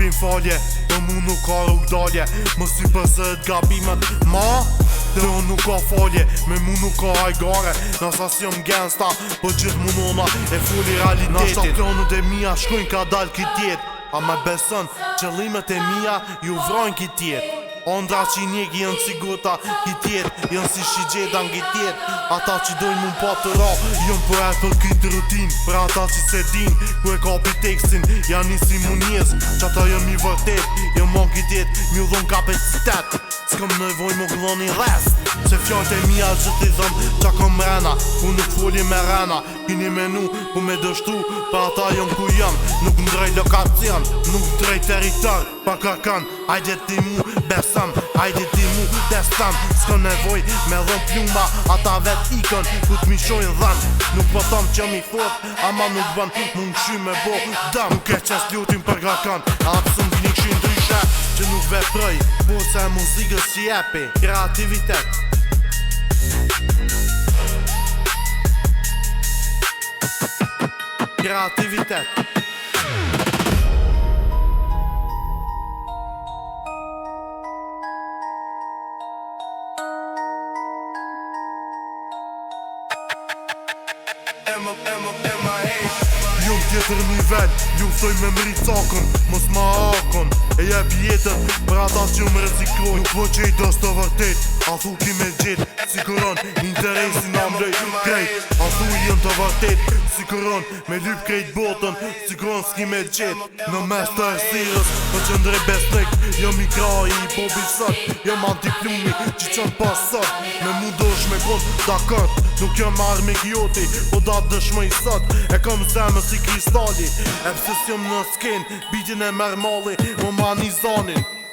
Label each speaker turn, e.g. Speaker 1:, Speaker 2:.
Speaker 1: bin falje, dhe mu nuk ka rrug dalje. Mos i përsërit gabimet, ma dhe unë nuk ka falje, me mu nuk ka hajgare. Nasa si jom gangsta, po gjithë munona e fuli realitetin. Nasa planët e mija shkojnë ka dal këtë jet, a me besën, qëllimet e mija ju vrojnë këtë jet. Ondra që i njek jënë si gota këtë jet, jënë si shigjeda në këtë jet. Ata që dojnë mun pa të ra, jënë për e për këtë rutin. Për ata që se din, ku e kapi tekstin, janë nisi mu njës. Që ata jëm i vërtet, jëm mon këtë jet, mi u dhon kapacitet. S'kom nevoj më gëllon i rest, se fjallët e mija gjithë i dhëm qa kom rena. Ku nuk foli me rena, kini menu, ku me dështu, pa ata jëm ku jëm. Nuk në drej lokacion, nuk në drej teritor, pa kërkan, hajde ti mu besam, hajde ti mu testam. S'ko nevoj me dhëm pluma, ata vet ikon, ku t'mishojnë dhan. Nuk po thom që mi fort, ama nuk bën mund shy me bo dam. Nuk e qes lutin për kërkan, atë së m'vini këshin ndryshe, që nuk veproj, po se muzikës që jepi kreativitet. Kreativitet. Jum tjetër nivel, luftoj me mri cakën, mos ma akon. E jep jetën për ata që më rezikroj. Nuk po qej dos të vërtet, a thu ki me gjit. Siguron, interesin a mlej krejt. A thu jën të vërtet, siguron, me lyp krejt botën. Siguron s'ki me gjit. Në mes të ersirës, për që ndrej besnik. Jëm i kraj i bobi sot, jëm antiplumi që qën pasot. Me mu dosh me kon dakot, nuk jëm armik joti, po da dëshmëj sot. E kom zemë si kristali, e pëse s'jëm në skin, bitin e mermali, më mani zanin.